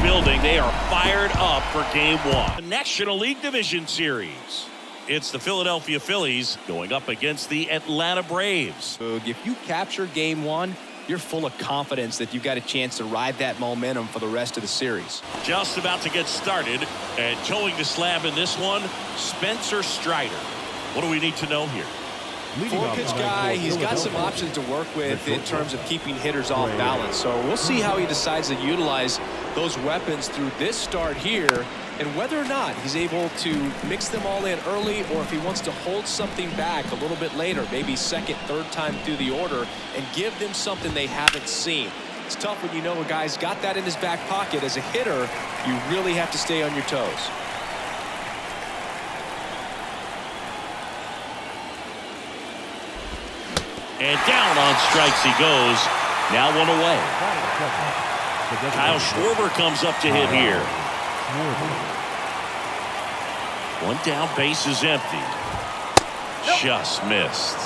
building. They are fired up for Game 1. The National League Division Series. It's the Philadelphia Phillies going up against the Atlanta Braves. If you capture Game 1, you're full of confidence that you've got a chance to ride that momentum for the rest of the series. Just about to get started, and towing the slab in this one, Spencer Strider. What do we need to know here? Four-pitch guy, he's got some options to work with in terms of keeping hitters off balance. So we'll see how he decides to utilize those weapons through this start here, and whether or not he's able to mix them all in early, or if he wants to hold something back a little bit later, maybe second, third time through the order, and give them something they haven't seen. It's tough when you know a guy's got that in his back pocket. As a hitter, you really have to stay on your toes. And down on strikes he goes. Now one away. Kyle Schwarber comes up to hit here. One down, base is empty. Just missed.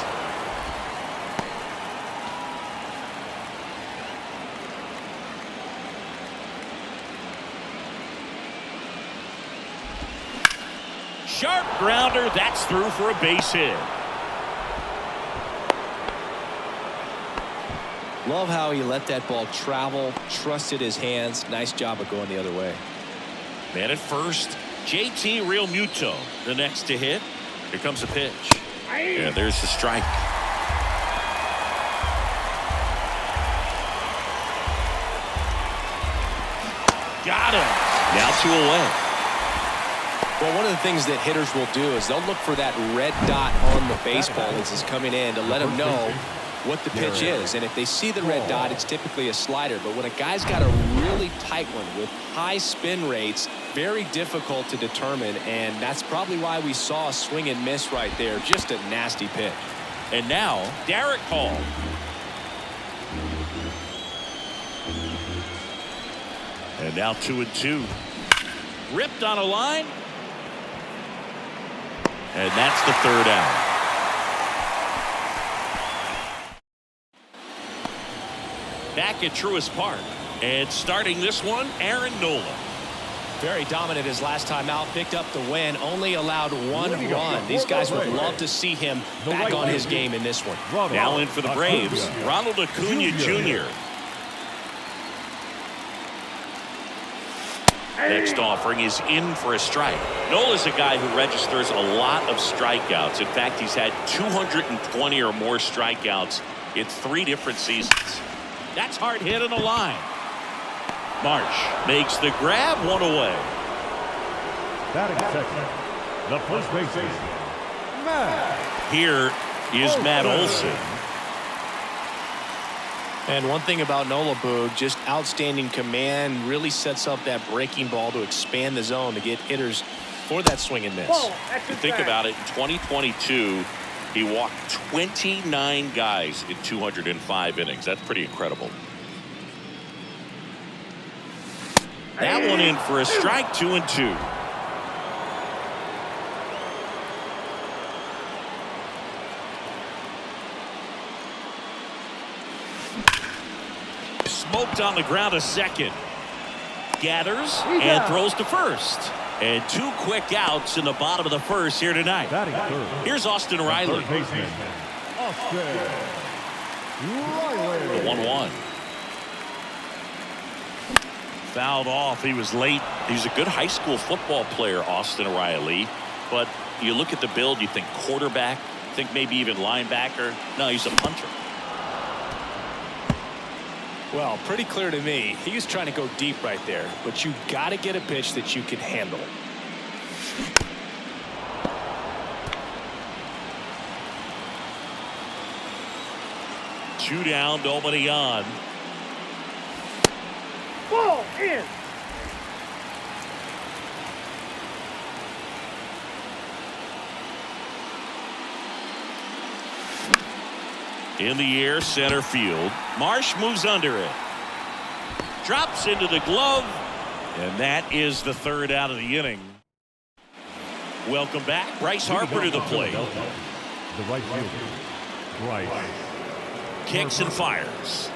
Sharp grounder, that's through for a base hit. Love how he let that ball travel, trusted his hands. Nice job of going the other way. Man at first, JT Realmuto, the next to hit. Here comes a pitch. Yeah, there's the strike. Got him. Now 2 away. Well, one of the things that hitters will do is they'll look for that red dot on the baseball as it's coming in to let them know what the pitch is. And if they see the red dot, it's typically a slider. But when a guy's got a really tight one with high spin rates, very difficult to determine. And that's probably why we saw a swing and miss right there. Just a nasty pitch. And now, Derek Hall. And now 2-2. Ripped on a line. And that's the third out. Back at Truist Park, and starting this one, Aaron Nola. Very dominant his last time out, picked up the win, only allowed 1 run. These guys would love to see him back on his game in this one. Now in for the Braves, Ronald Acuna Jr. Next offering is in for a strike. Nola's a guy who registers a lot of strikeouts. In fact, he's had 220 or more strikeouts in 3 different seasons. That's hard hit on the line. Marsh makes the grab, 1 away. Batting second, the first baseman, Matt. Here is Matt Olson. And one thing about Nola, Boog, just outstanding command, really sets up that breaking ball to expand the zone to get hitters for that swing and miss. You think about it, in 2022, he walked 29 guys in 205 innings. That's pretty incredible. That one in for a strike, 2-2. Smoked on the ground, a second. Gathers and throws to first. And 2 quick outs in the bottom of the first here tonight. Here's Austin Riley. The 1-1. Fouled off. He was late. He's a good high school football player, Austin Riley. But you look at the build, you think quarterback, think maybe even linebacker. No, he's a punter. Well, pretty clear to me. He was trying to go deep right there, but you got to get a pitch that you can handle. Two down, nobody on. Ball in. In the air, center field. Marsh moves under it. Drops into the glove. And that is the third out of the inning. Welcome back. Bryce Harper to the plate. The right fielder, Bryce. Kicks and fires.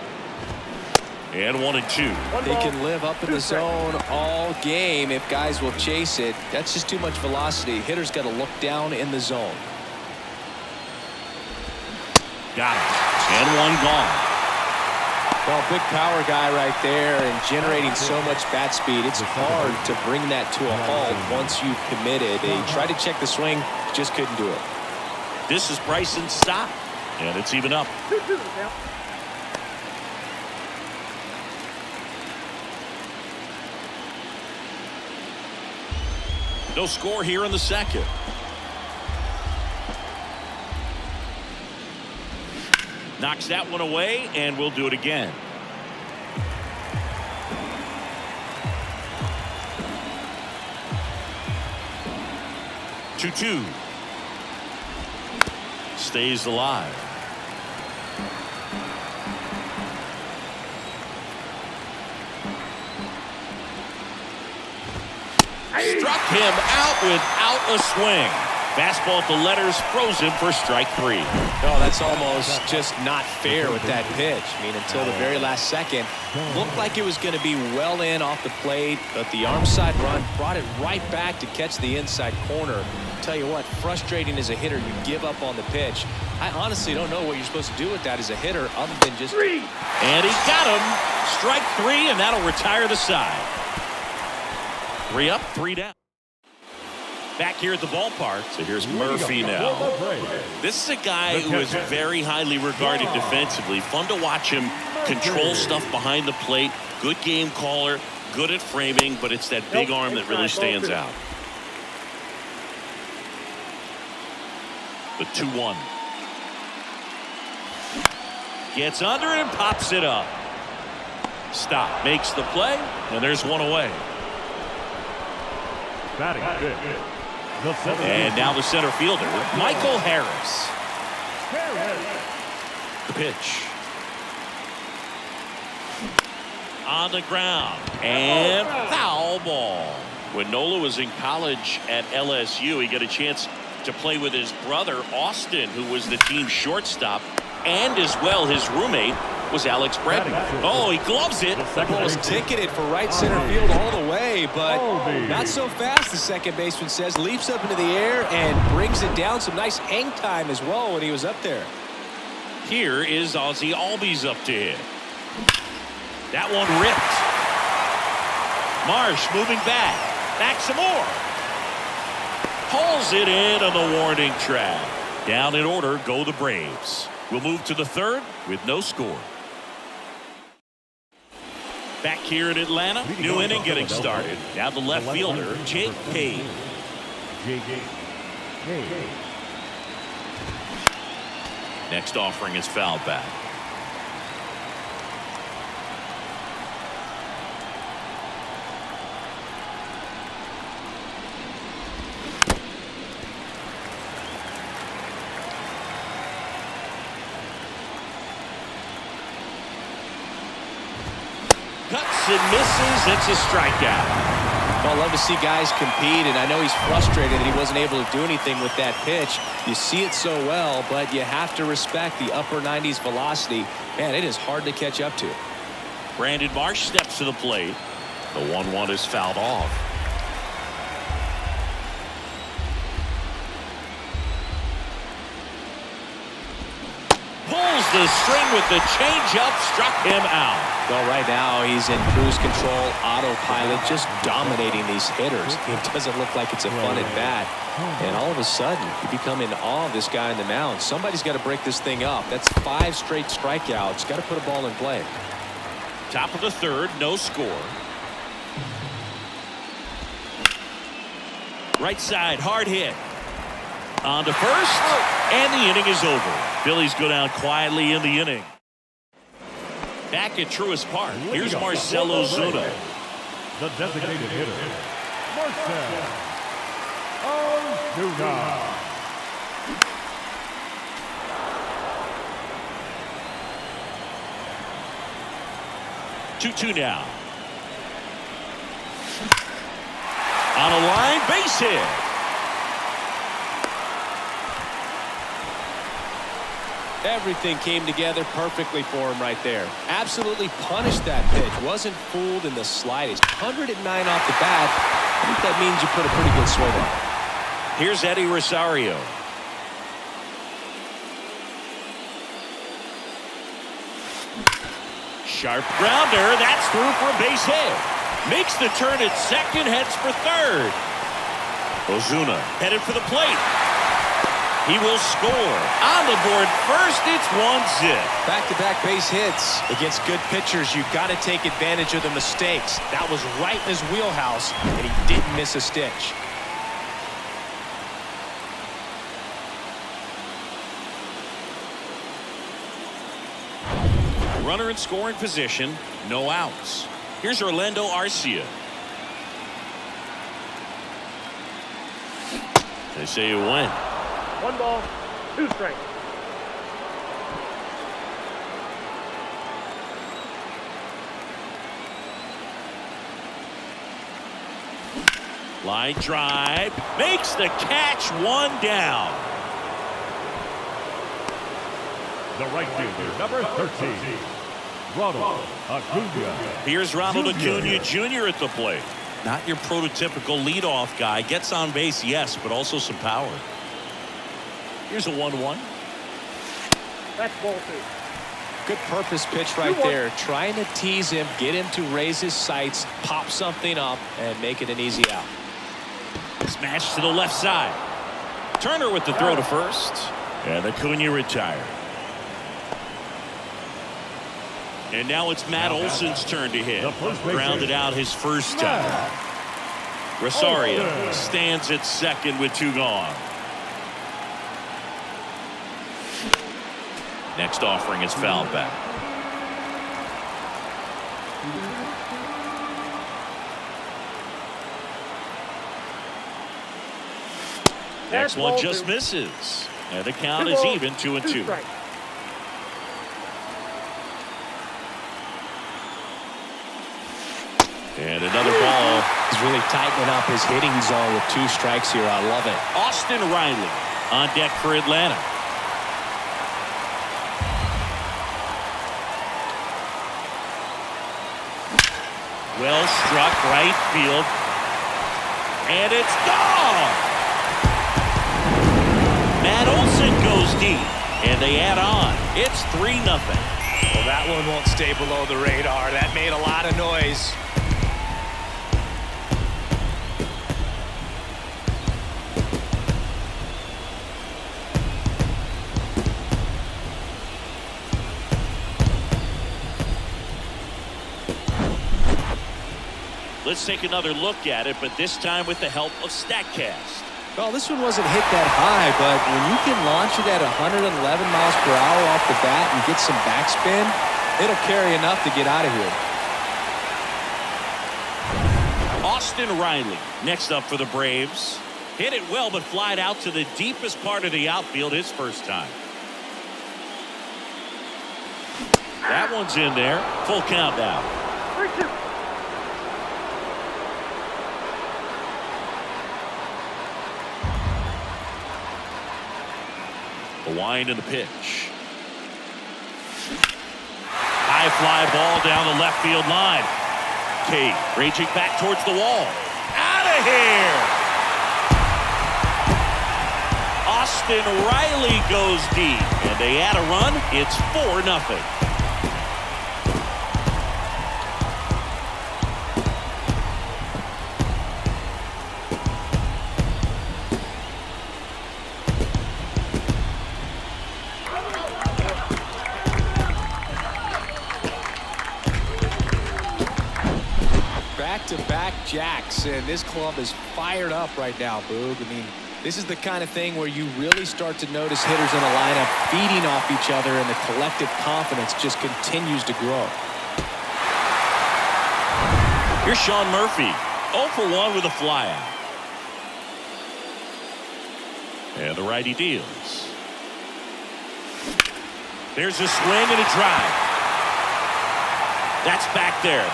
And 1-2. They can live up in the zone all game if guys will chase it. That's just too much velocity. Hitter's got to look down in the zone. Got it. And one gone. Well, big power guy right there and generating so much bat speed. It's hard to bring that to a halt once you've committed. They tried to check the swing, just couldn't do it. This is Bryson's stop. And it's even up. No score here in the second. Knocks that one away, and we'll do it again. Two. Stays alive. Struck him out without a swing. Fastball at the letters, frozen for strike 3. Oh, that's almost just not fair with that pitch. I mean, until the very last second, looked like it was going to be well in off the plate, but the arm side run brought it right back to catch the inside corner. Tell you what, frustrating as a hitter, you give up on the pitch. I honestly don't know what you're supposed to do with that as a hitter other than just... And he got him. Strike 3, and that'll retire the side. 3 up, 3 down. Back here at the ballpark. So here's Murphy now. This is a guy who is very highly regarded defensively. Fun to watch him control stuff behind the plate. Good game caller, good at framing, but it's that big arm that really stands out. The 2-1. Gets under it and pops it up. Stop. Makes the play, and there's one away. Batting fifth. And now the center fielder, Michael Harris. The pitch. On the ground. And foul ball. When Nola was in college at LSU, he got a chance to play with his brother, Austin, who was the team shortstop. And as well, his roommate was Alex Bretton. Oh, he gloves it. The ball was ticketed for right center field all the way, but not so fast, the second baseman says. Leaps up into the air and brings it down. Some nice hang time as well when he was up there. Here is Ozzie Albies up to hit. That one ripped. Marsh moving back. Back some more. Hauls it in on the warning track. Down in order go the Braves. We'll move to the third with no score. Back here in Atlanta, new inning getting started. Now the left fielder, Jake Payne. Next offering is foul back. Cuts and misses. It's a strikeout. Well, I love to see guys compete, and I know he's frustrated that he wasn't able to do anything with that pitch. You see it so well, but you have to respect the upper 90s velocity. Man, it is hard to catch up to. Brandon Marsh steps to the plate. The 1-1 is fouled off. Pulls the string with the changeup, struck him out. Well, right now he's in cruise control, autopilot, just dominating these hitters. It doesn't look like it's a fun at bat. And all of a sudden, you become in awe of this guy on the mound. Somebody's got to break this thing up. That's 5 straight strikeouts. Got to put a ball in play. Top of the third, no score. Right side, hard hit. On to first, and the inning is over. Phillies go down quietly in the inning. Back at Truist Park, here's Marcell Ozuna. The designated hitter, Marcell Ozuna. 2-2 now. On a line, base hit. Everything came together perfectly for him right there. Absolutely punished that pitch. Wasn't fooled in the slightest. 109 off the bat. I think that means you put a pretty good swing on it. Here's Eddie Rosario. Sharp grounder. That's through for a base hit. Makes the turn at second, heads for third. Ozuna headed for the plate. He will score. On the board first, it's 1-zip. Back-to-back base hits. Against good pitchers, you've got to take advantage of the mistakes. That was right in his wheelhouse, and he didn't miss a stitch. Runner in scoring position, no outs. Here's Orlando Arcia. They say you win. 1 ball, 2 strikes. Line drive. Makes the catch, 1 down. The right fielder, number 13, Ronald Acuna. Here's Ronald Acuna Jr. at the plate. Not your prototypical leadoff guy. Gets on base, yes, but also some power. Here's a 1-1. That's ball 2. Good purpose pitch right there. Trying to tease him, get him to raise his sights, pop something up, and make it an easy out. Smash to the left side. Turner with the throw to first. And Acuna retired. And now it's Matt Olson's turn to hit. Grounded out his first time. Rosario stands at second with 2 gone. Next offering is fouled back. Next one just misses. And the count is even 2-2. And another ball. He's really tightening up his hitting zone with 2 strikes here. I love it. Austin Riley on deck for Atlanta. Well struck right field. And it's gone. Matt Olson goes deep. And they add on. It's 3-0. Well, that one won't stay below the radar. That made a lot of noise. Let's take another look at it, but this time with the help of StatCast. Well, this one wasn't hit that high, but when you can launch it at 111 miles per hour off the bat and get some backspin, it'll carry enough to get out of here. Austin Riley next up for the Braves. Hit it well, but flied out to the deepest part of the outfield his first time. That one's in there. Full count now. 3-2. The wind and the pitch. High fly ball down the left field line. Cade raging back towards the wall. Out of here! Austin Riley goes deep. And they add a run. It's 4-0. Back-to-back jacks, and this club is fired up right now, Boog. I mean, this is the kind of thing where you really start to notice hitters in a lineup feeding off each other, and the collective confidence just continues to grow. Here's Sean Murphy, 0 for 1 with a flyout. And the righty deals. There's a swing and a drive. That's back there.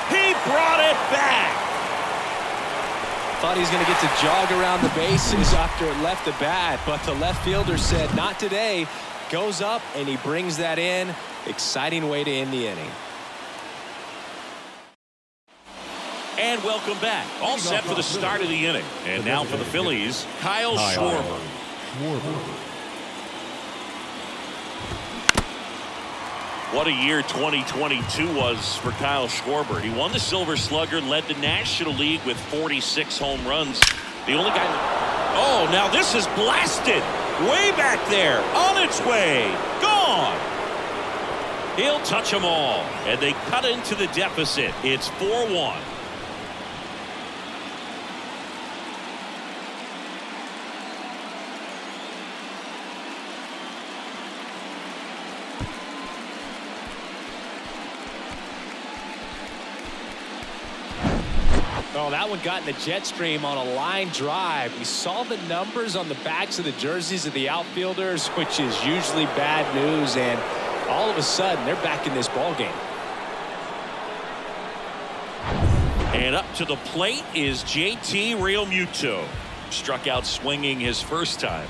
He brought it back. thought he was going to get to jog around the bases after it left the bat, but the left fielder said, not today. Goes up, and he brings that in. Exciting way to end the inning. And welcome back. All set for the start of the inning. And now for the Phillies, Kyle Schwarber. What a year 2022 was for Kyle Schwarber. He won the Silver Slugger, led the National League with 46 home runs. The only guy... Oh, now this is blasted. Way back there. On its way. Gone. He'll touch them all. And they cut into the deficit. It's 4-1. Oh, that one got in the jet stream on a line drive. We saw the numbers on the backs of the jerseys of the outfielders, which is usually bad news, and all of a sudden they're back in this ball game. And up to the plate is JT Realmuto. Struck out swinging his first time.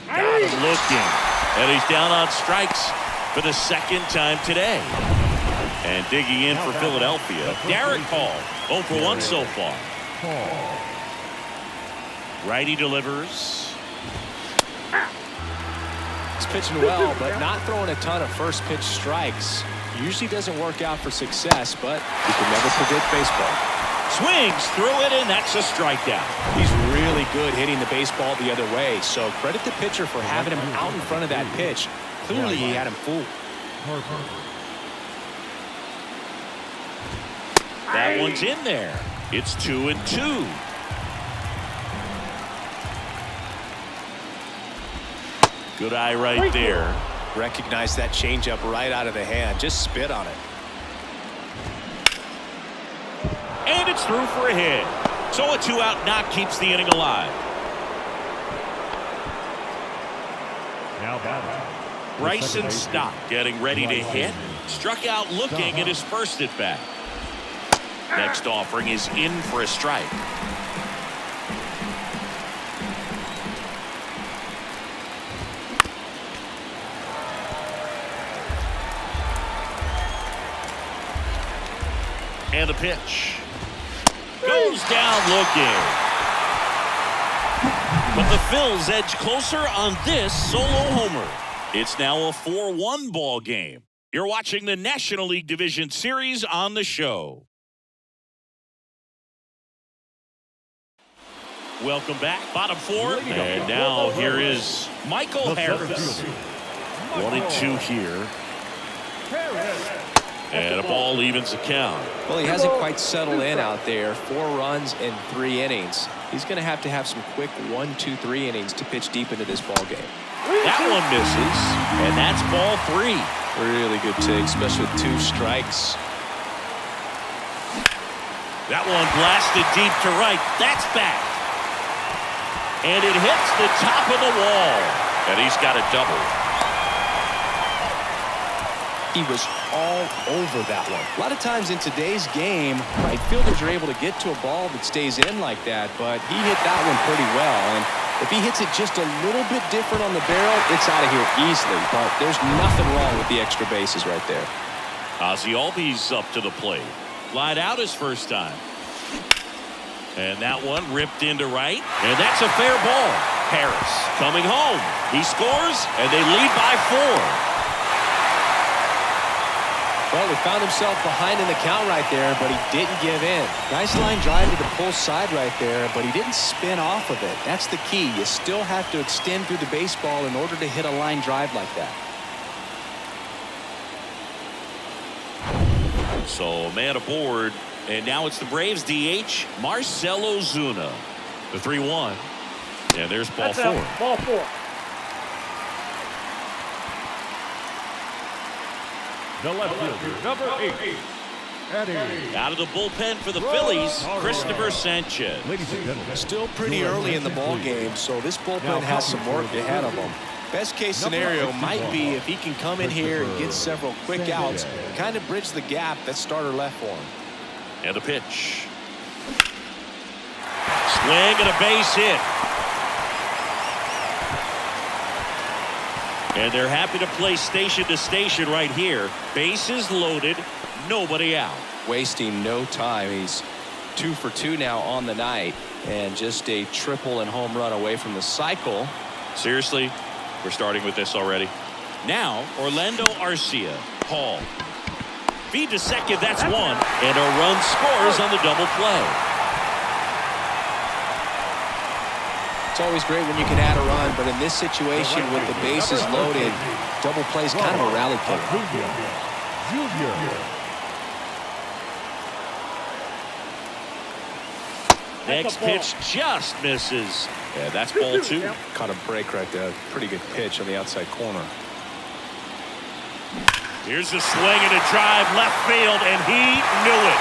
Got him looking. And he's down on strikes for the second time today. And digging in for Philadelphia, Derek Hall, 0 for 1 so far. Righty delivers. He's pitching well, but not throwing a ton of first pitch strikes. Usually doesn't work out for success, but you can never predict baseball. Swings through it, and that's a strikeout. He's really good hitting the baseball the other way, so credit the pitcher for having him out in front of that pitch. Clearly, he had him fooled. That one's in there. It's 2-2. Good eye right there. Recognize that changeup right out of the hand. Just spit on it. And it's through for a hit. So a 2-out knock keeps the inning alive. Now batting. Bryson Stott getting ready to hit. Struck out looking at his first at bat. Next offering is in for a strike. And a pitch. Goes down looking. But the Phils edge closer on this solo homer. It's now a 4-1 ball game. You're watching the National League Division Series on the show. Welcome back, bottom four. And now here is Michael Harris. 1-2 here. And a ball evens the count. Well, he hasn't quite settled in out there. 4 runs in 3 innings. He's going to have some quick 1, 2, 3 innings to pitch deep into this ball game. That one misses, and that's ball 3. Really good take, especially with 2 strikes. That one blasted deep to right. That's back. And it hits the top of the wall. And he's got a double. He was all over that one. A lot of times in today's game, right fielders are able to get to a ball that stays in like that, but he hit that one pretty well. And if he hits it just a little bit different on the barrel, it's out of here easily. But there's nothing wrong with the extra bases right there. Ozzie Albies up to the plate. Lied out his first time. And that one ripped into right. And that's a fair ball. Harris coming home. He scores, and they lead by 4. Well, he found himself behind in the count right there, but he didn't give in. Nice line drive to the pull side right there, but he didn't spin off of it. That's the key. You still have to extend through the baseball in order to hit a line drive like that. So man aboard, and now it's the Braves DH, Marcell Ozuna. The 3-1. And there's ball 4. Ball 4. The left fielder, number 8. Eddie. Out of the bullpen for the Phillies, Christopher Sanchez. Ladies and gentlemen. Still pretty early in the ball game, so this bullpen has some work ahead of them. Best case scenario might be if he can come in here and get several quick outs, kind of bridge the gap that starter left for him. And a pitch. Swing and a base hit. And they're happy to play station to station right here. Bases loaded, nobody out. Wasting no time. He's 2 for 2 now on the night, and just a triple and home run away from the cycle. Seriously, we're starting with this already. Now, Orlando Arcia. Hall. Feed to second, that's one. And a run scores on the double play. It's always great when you can add a run, but in this situation with the bases loaded, double play is kind of a rally killer. Next pitch just misses. Yeah, that's ball 2. Caught a break right there. Pretty good pitch on the outside corner. Here's a swing and a drive left field, and he knew it.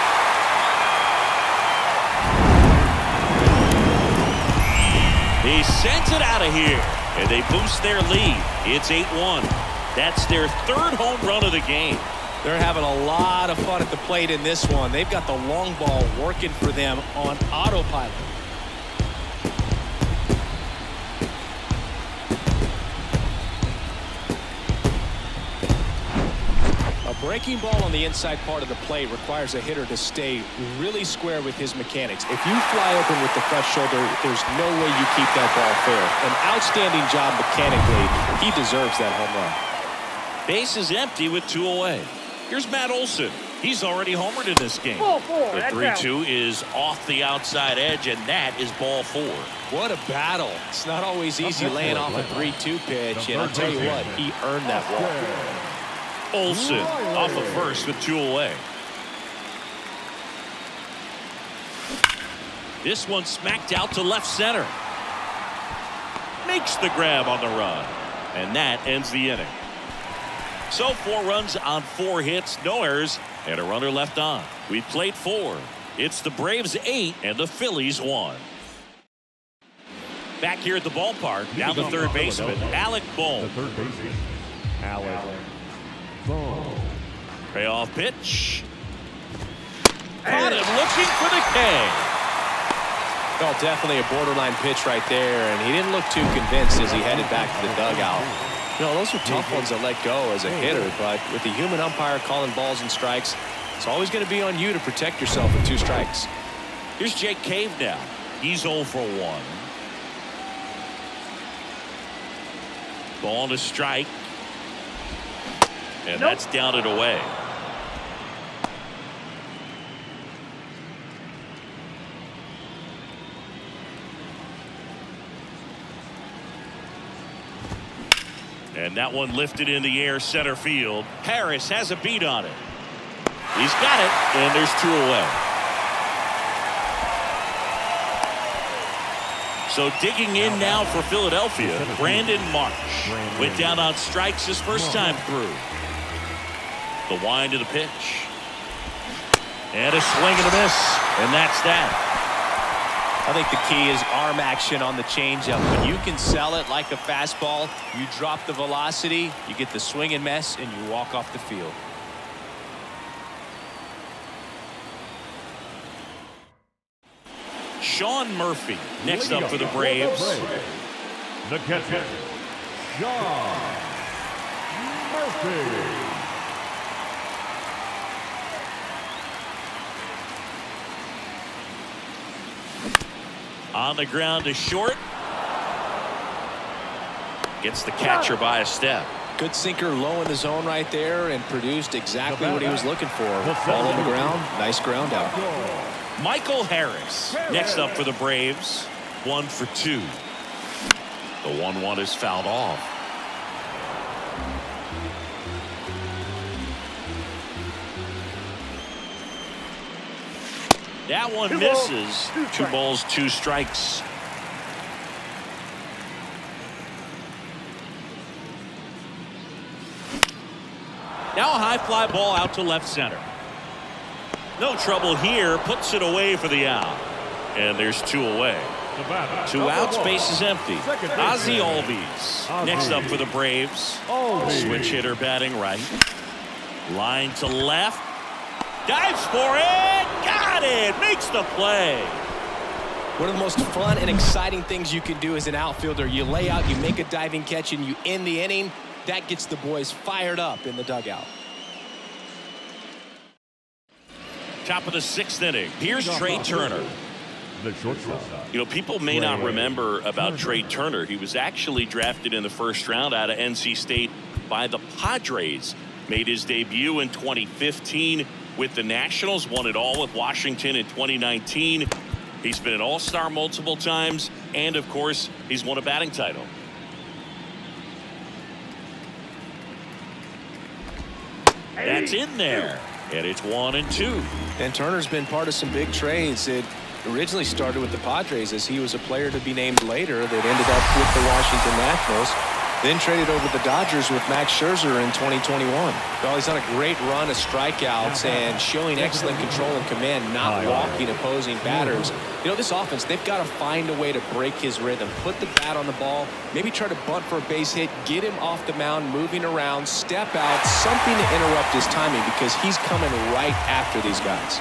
He sends it out of here, and they boost their lead. It's 8-1. That's their 3rd home run of the game. They're having a lot of fun at the plate in this one. They've got the long ball working for them on autopilot. A breaking ball on the inside part of the plate requires a hitter to stay really square with his mechanics. If you fly open with the front shoulder, there's no way you keep that ball fair. An outstanding job mechanically. He deserves that home run. Base is empty with 2 away. Here's Matt Olson. He's already homered in this game. The 3-2 is off the outside edge, and that is ball 4. What a battle. It's not always easy laying off a 3-2 pitch, and I'll tell you what, he earned that walk. Olson off of first with 2 away. This one smacked out to left center. Makes the grab on the run, and that ends the inning. So 4 runs on 4 hits, no errors, and a runner left on. We played 4. It's the Braves 8 and the Phillies 1. Back here at the ballpark, down the third baseman, Alec Bohm. The third baseman, Alec Bohm. Payoff pitch. Caught him looking for the K. Well, definitely a borderline pitch right there, and he didn't look too convinced as he headed back to the dugout. You know, those are tough ones to let go as a hitter, but with the human umpire calling balls and strikes, it's always going to be on you to protect yourself with 2 strikes. Here's Jake Cave now. He's 0 for 1. Ball to strike. And that's down and away. And that one lifted in the air center field. Harris has a beat on it. He's got it, and there's 2 away. So digging in now for Philadelphia, Brandon Marsh went down on strikes his first time through. The wind of the pitch. And a swing and a miss, and that's that. I think the key is arm action on the changeup. When you can sell it like a fastball, you drop the velocity, you get the swing and miss, and you walk off the field. Sean Murphy next up for the Braves. The catcher, Sean Murphy. On the ground to short. Gets the catcher by a step. Good sinker low in the zone right there and produced exactly what he was looking for. Ball on the ground, nice ground out. Michael Harris next up for the Braves. 1 for 2. The 1-1 is fouled off. That one misses. 2 balls, 2 strikes. Now a high fly ball out to left center. No trouble here. Puts it away for the out. And there's 2 away. 2 outs, base is empty. Ozzie Albies next up for the Braves. Switch hitter batting right. Line to left. Dives for it. Got it. Makes the play. One of the most fun and exciting things you can do as an outfielder. You lay out, you make a diving catch, and you end the inning. That gets the boys fired up in the dugout. Top of the 6th inning. Here's Trey Turner. The shortstop. You know, people may not remember about Trey Turner. He was actually drafted in the 1st round out of NC State by the Padres. Made his debut in 2015 with the Nationals. Won it all with Washington in 2019. He's been an all-star multiple times. And, of course, he's won a batting title. That's in there. And it's 1-2. And Turner's been part of some big trades. It originally started with the Padres as he was a player to be named later that ended up with the Washington Nationals. Then traded over the Dodgers with Max Scherzer in 2021. Well, he's on a great run of strikeouts and showing excellent control and command, not walking opposing batters. You know, this offense, they've got to find a way to break his rhythm, put the bat on the ball, maybe try to bunt for a base hit, get him off the mound, moving around, step out, something to interrupt his timing because he's coming right after these guys.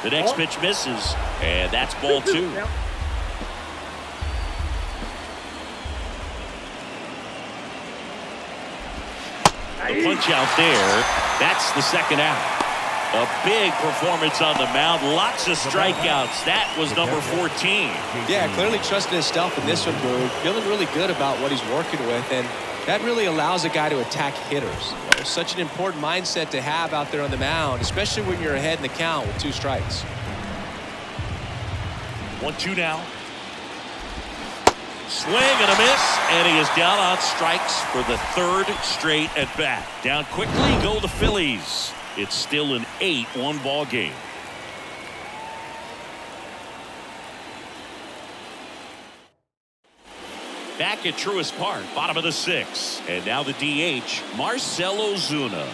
The next pitch misses, and that's ball 2. The punch out there. That's the 2nd out. A big performance on the mound. Lots of strikeouts. That was number 14. Yeah, clearly trusting his stuff in this one, Boog. Feeling really good about what he's working with, and that really allows a guy to attack hitters. You know, such an important mindset to have out there on the mound, especially when you're ahead in the count with 2 strikes. 1-2 now. Swing and a miss, and he is down on strikes for the 3rd straight at bat. Down quickly go the Phillies. It's still an 8-1 ball game. Back at Truist Park, bottom of the 6th, and now the DH, Marcell Ozuna.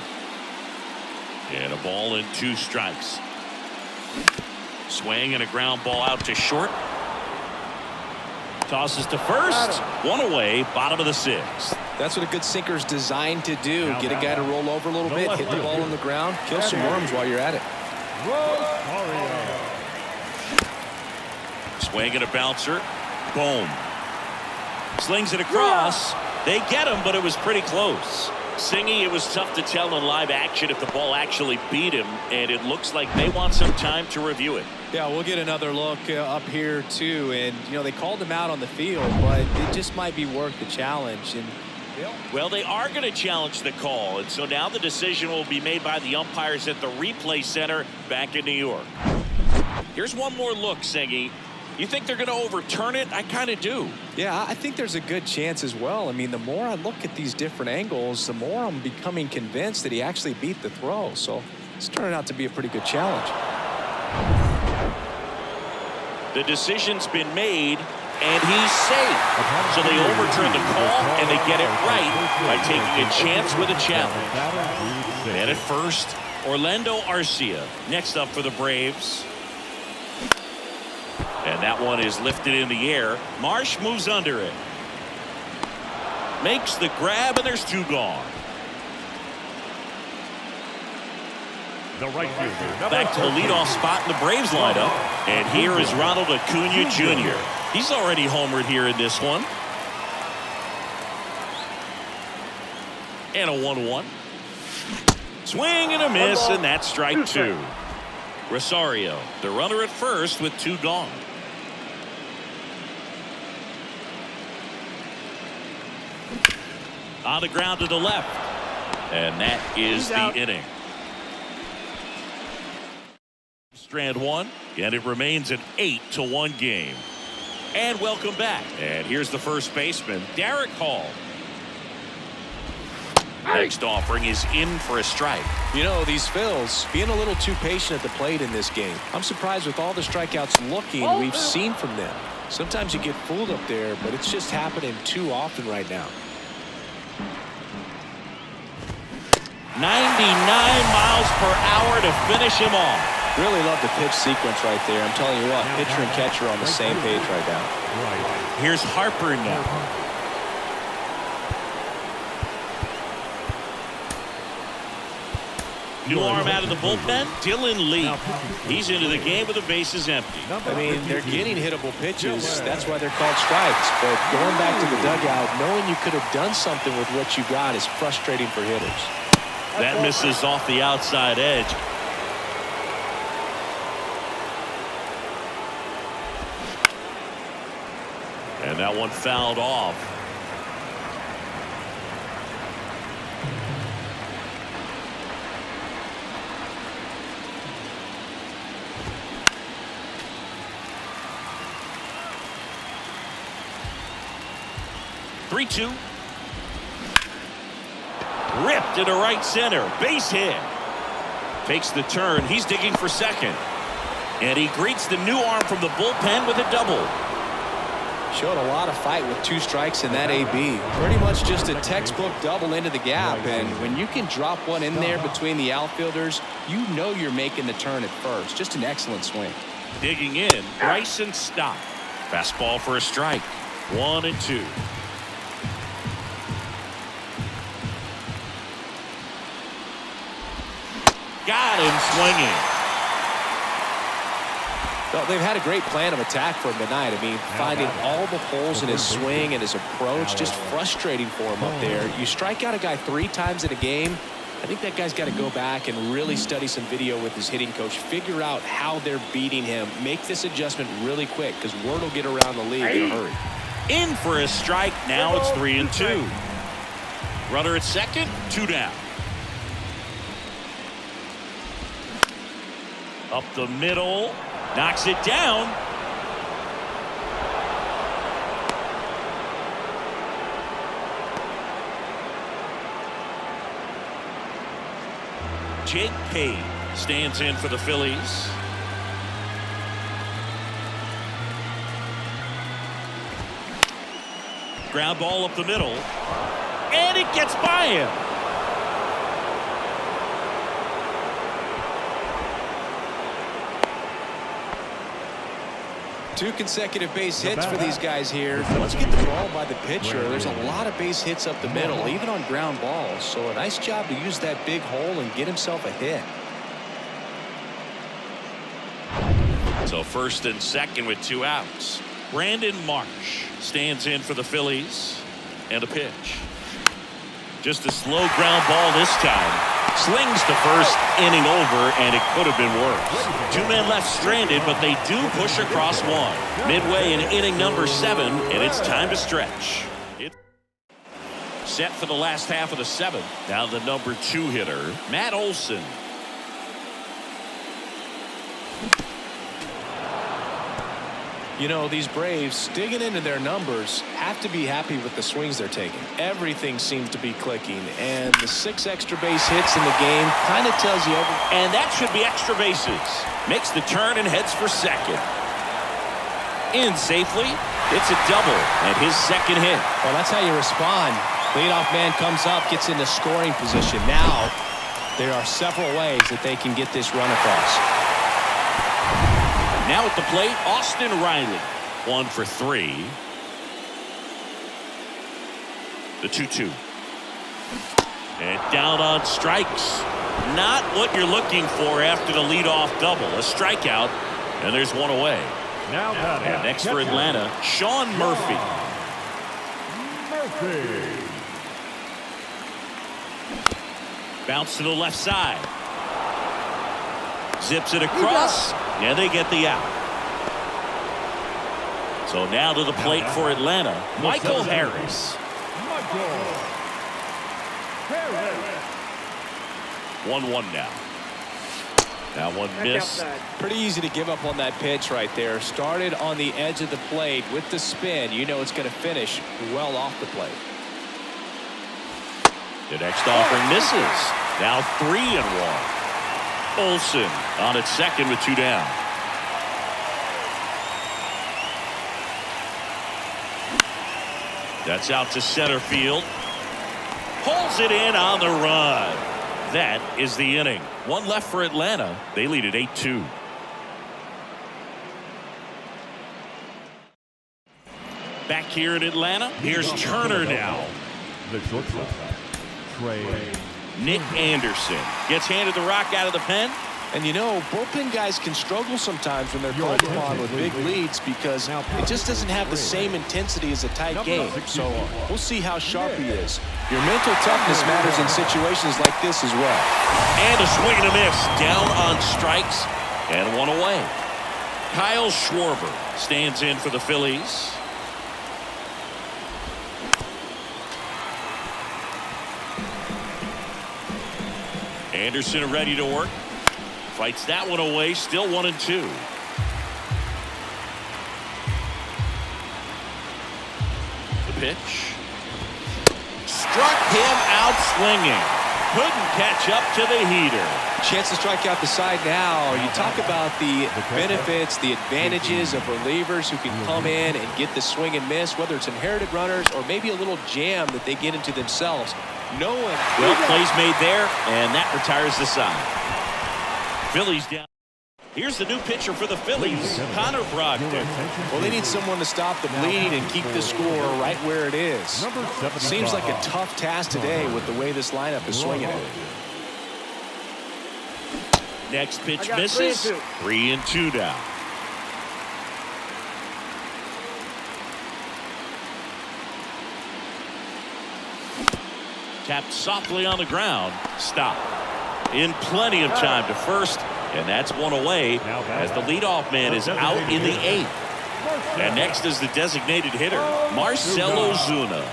And a ball and 2 strikes. Swing and a ground ball out to short. Tosses to first. 1 away, bottom of the 6th. That's what a good sinker's designed to do. Get a guy to roll over a little bit, hit the ball on the ground, kill some worms while you're at it. Swing and a bouncer. Boom. Slings it across. They get him, but it was pretty close. Singy, it was tough to tell in live action if the ball actually beat him, and it looks like they want some time to review it. Yeah, we'll get another look up here too, and you know they called him out on the field, but it just might be worth the challenge. And well, they are going to challenge the call, and so now the decision will be made by the umpires at the replay center back in New York. Here's one more look, Singy. You think they're going to overturn it? I kind of do. Yeah, I think there's a good chance as well. I mean, the more I look at these different angles, the more I'm becoming convinced that he actually beat the throw. So it's turning out to be a pretty good challenge. The decision's been made, and he's safe. So they overturn the call, and they get it right by taking a chance with a challenge. And at first, Orlando Arcia. Next up for the Braves. And that one is lifted in the air. Marsh moves under it. Makes the grab, and there's 2 gone. The right fielder. Back to the leadoff spot in the Braves lineup. And here is Ronald Acuna Jr. He's already homered here in this one. And a 1-1. Swing and a miss, and that's strike 2. Rosario, the runner at first with 2 gone. On the ground to the left. And that is the inning. Strand 1, and it remains an 8-1 game. And welcome back. And here's the first baseman, Derek Hall. Next offering is in for a strike. You know, these Phils being a little too patient at the plate in this game. I'm surprised with all the strikeouts we've seen from them. Sometimes you get fooled up there, but it's just happening too often right now. 99 miles per hour to finish him off. Really love the pitch sequence right there. I'm telling you what, pitcher and catcher are on the same page right now. Here's Harper now. New arm out of the bullpen, Dylan Lee. He's into the game with the bases empty. I mean, they're getting hittable pitches. That's why they're called strikes. But going back to the dugout, knowing you could have done something with what you got is frustrating for hitters. That misses off the outside edge. And that one fouled off. Three-two. Ripped into right center. Base hit. Takes the turn. He's digging for second. And he greets the new arm from the bullpen with a double. Showed a lot of fight with 2 strikes in that AB. Pretty much just a textbook double into the gap. And when you can drop one in there between the outfielders, you know you're making the turn at first. Just an excellent swing. Digging in. Bryson Stott. Fastball for a strike. 1-2. Got him swinging. Well, they've had a great plan of attack for him tonight. I mean, finding all the holes in his swing and his approach, just frustrating for him up there. You strike out a guy 3 times in a game, I think that guy's got to go back and really study some video with his hitting coach, figure out how they're beating him, make this adjustment really quick because word will get around the league in a hurry. In for a strike. Now it's 3-2. Runner at second, 2 down. Up the middle. Knocks it down. Jake Page stands in for the Phillies. Ground ball up the middle. And it gets by him. Two consecutive base hits for these guys here. Let's get the ball by the pitcher. There's a lot of base hits up the middle, even on ground balls. So a nice job to use that big hole and get himself a hit. So first and second with 2 outs. Brandon Marsh stands in for the Phillies. And a pitch. Just a slow ground ball this time. Slings the first inning over, and it could have been worse. 2 men left stranded, but they do push across 1. Midway in inning number 7, and it's time to stretch. It's set for the last half of the 7th. Now the number 2 hitter, Matt Olson. You know, these Braves, digging into their numbers, have to be happy with the swings they're taking. Everything seems to be clicking, and the 6 extra base hits in the game kind of tells you everything. And that should be extra bases. Makes the turn and heads for second. In safely. It's a double and his second hit. Well, that's how you respond. Leadoff man comes up, gets into scoring position. Now, there are several ways that they can get this run across. Now at the plate, Austin Riley. 1 for 3. The 2-2. And down on strikes. Not what you're looking for after the leadoff double. A strikeout, and there's 1 away. Now and next for Atlanta, Sean Murphy. Bounce to the left side. Zips it across, and they get the out. So now to the plate for Atlanta, Michael Harris. 1-1 now. That one missed. Pretty easy to give up on that pitch right there. Started on the edge of the plate with the spin. You know it's going to finish well off the plate. The next offering misses. Now 3-1. Olson on at second with 2 down. That's out to center field. Pulls it in on the run. That is the inning. 1 left for Atlanta. They lead at 8-2. Back here in Atlanta, here's Turner now. The shortstop, Trey Nick Anderson gets handed the rock out of the pen. And you know, bullpen guys can struggle sometimes when they're called upon with big leads because it just doesn't have the same intensity as a tight game. So we'll see how sharp he is. Your mental toughness matters in situations like this as well. And a swing and a miss. Down on strikes and one away. Kyle Schwarber stands in for the Phillies. Anderson ready to work. Fights that one away. Still 1-2. The pitch. Struck him out swinging. Couldn't catch up to the heater. Chance to strike out the side now. You talk about the benefits, the advantages of relievers who can come in and get the swing and miss, whether it's inherited runners or maybe a little jam that they get into themselves. No one. Well, plays made there, and that retires the side. Phillies down. Here's the new pitcher for the Phillies, Connor Brogdon. Well, they need someone to stop the bleed and keep the score right where it is. Seems like a tough task today with the way this lineup is swinging it. Next pitch misses. 3-2 down. Tapped softly on the ground. Stop. In plenty of time to first. And that's one away as the leadoff man is out in the 8th. And next is the designated hitter, Marcell Ozuna.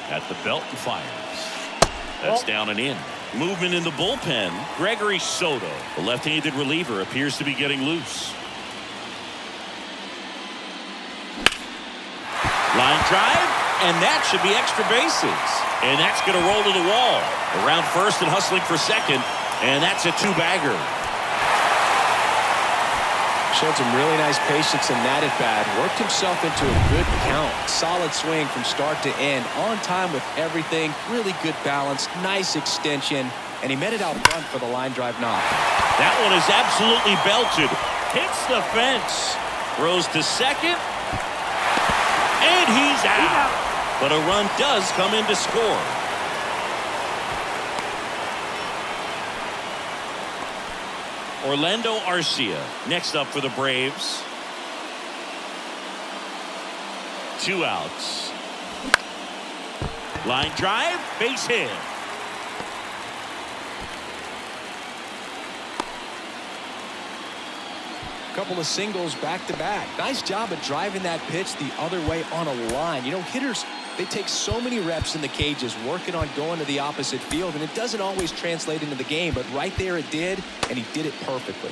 At the belt and fires. That's down and in. Movement in the bullpen. Gregory Soto, the left-handed reliever, appears to be getting loose. Line drive, and that should be extra bases. And that's going to roll to the wall. Around first and hustling for second. And that's a two-bagger. Showed some really nice patience in that at-bat. Worked himself into a good count. Solid swing from start to end. On time with everything. Really good balance. Nice extension. And he met it out front for the line drive knock. That one is absolutely belted. Hits the fence. Throws to second. And he's out. But a run does come in to score. Orlando Arcia next up for the Braves. 2 outs. Line drive, base hit. Couple of singles back to back. Nice job of driving that pitch the other way on a line. You know, hitters, they take so many reps in the cages working on going to the opposite field, and it doesn't always translate into the game, but right there it did, and he did it perfectly.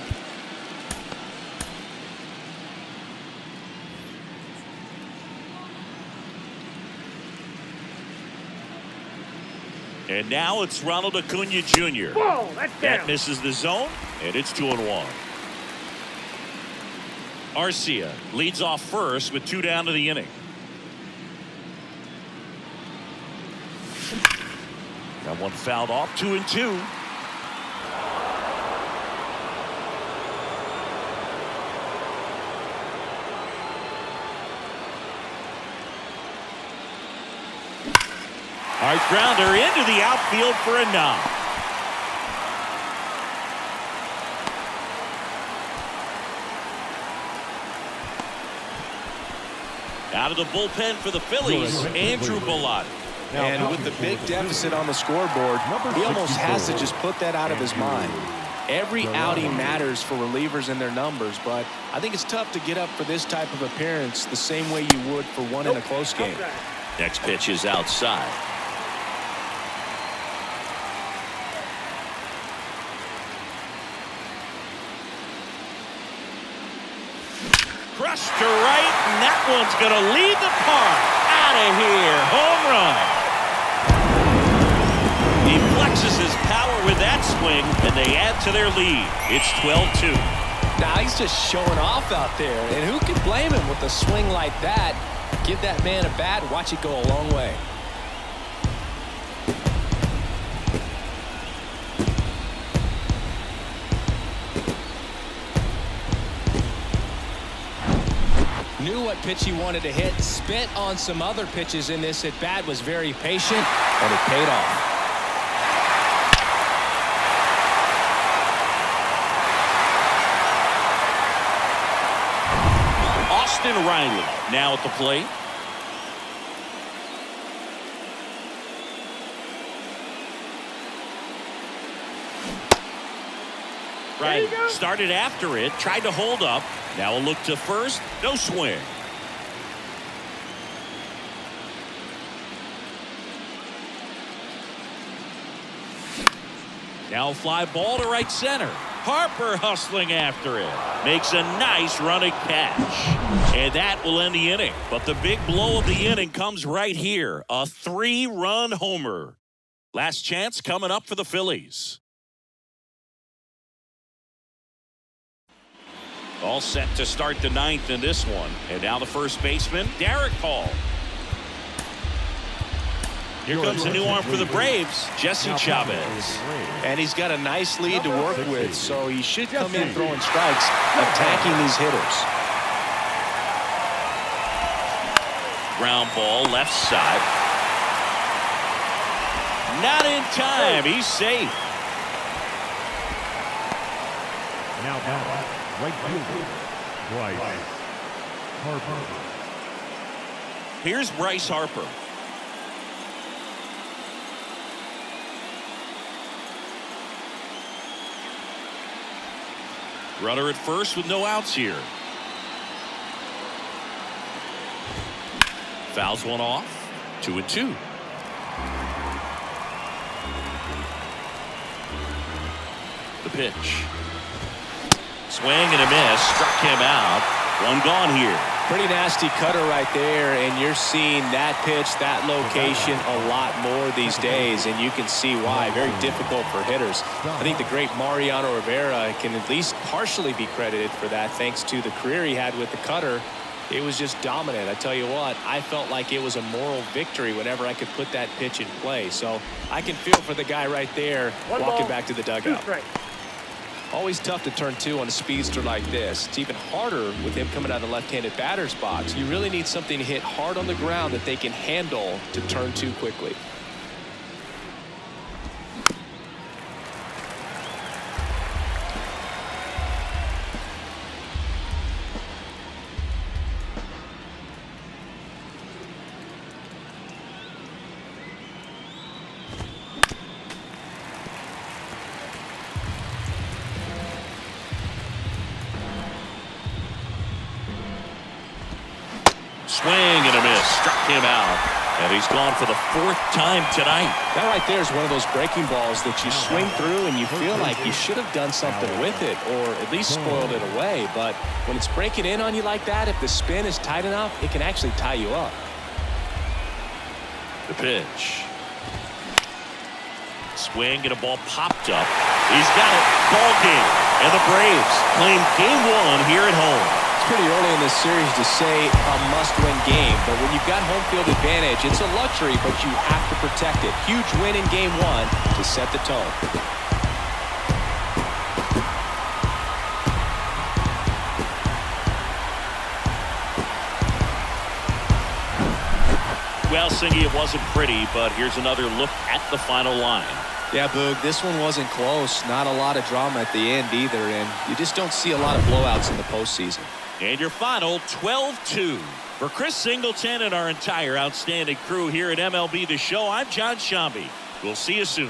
And now it's Ronald Acuna Jr. Whoa, that's that down. misses the zone, and it's 2-1. Arcia leads off first with 2 down to the inning. That one fouled off. 2-2. Hard grounder into the outfield for a knock. Out of the bullpen for the Phillies, Andrew Bellotti. And with the big deficit on the scoreboard, he almost has to just put that out of his mind. Every outing matters for relievers and their numbers, but I think it's tough to get up for this type of appearance the same way you would for one in a close game. Next pitch is outside. Crushed to right, and that one's going to lead the park. Out of here. Home run. He flexes his power with that swing, and they add to their lead. It's 12-2. Now he's just showing off out there, and who can blame him with a swing like that? Give that man a bat, watch it go a long way. Knew what pitch he wanted to hit, spent on some other pitches in this at bat, was very patient, and it paid off. Austin Riley now at the plate. Riley started after it, tried to hold up. Now a look to first, no swing. Now a fly ball to right center. Harper hustling after it. Makes a nice running catch. And that will end the inning. But the big blow of the inning comes right here. A 3-run homer. Last chance coming up for the Phillies. All set to start the 9th in this one. And now the first baseman, Derek Hall. Here comes a new arm for the Braves, Jesse Chavez. And he's got a nice lead to work with, so he should come in throwing strikes, attacking these hitters. Ground ball left side. Not in time. He's safe. Now back, right fielder, Bryce Harper. Here's Bryce Harper. Runner at first with no outs here. Fouls one off. 2-2. The pitch. Swing and a miss. Struck him out. One gone here. Pretty nasty cutter right there, and you're seeing that pitch, that location a lot more these days, and you can see why. Very difficult for hitters. I think the great Mariano Rivera can at least partially be credited for that, thanks to the career he had with the cutter. It was just dominant. I tell you what, I felt like it was a moral victory whenever I could put that pitch in play. So I can feel for the guy right there walking back to the dugout. Always tough to turn 2 on a speedster like this. It's even harder with him coming out of the left-handed batter's box. You really need something to hit hard on the ground that they can handle to turn 2 quickly. Swing and a miss. Struck him out. And he's gone for the 4th time tonight. That right there is one of those breaking balls that you swing through and you feel like you should have done something with it or at least spoiled it away. But when it's breaking in on you like that, if the spin is tight enough, it can actually tie you up. The pitch. Swing and a ball popped up. He's got it. Ball game. And the Braves claim game 1 here at home. It's pretty early in this series to say a must-win game, but when you've got home field advantage, it's a luxury, but you have to protect it. Huge win in game 1 to set the tone. Well, Singy, it wasn't pretty, but here's another look at the final line. Yeah, Boog, this one wasn't close. Not a lot of drama at the end either, and you just don't see a lot of blowouts in the postseason. And your final 12-2. For Chris Singleton and our entire outstanding crew here at MLB The Show, I'm John Shambi. We'll see you soon.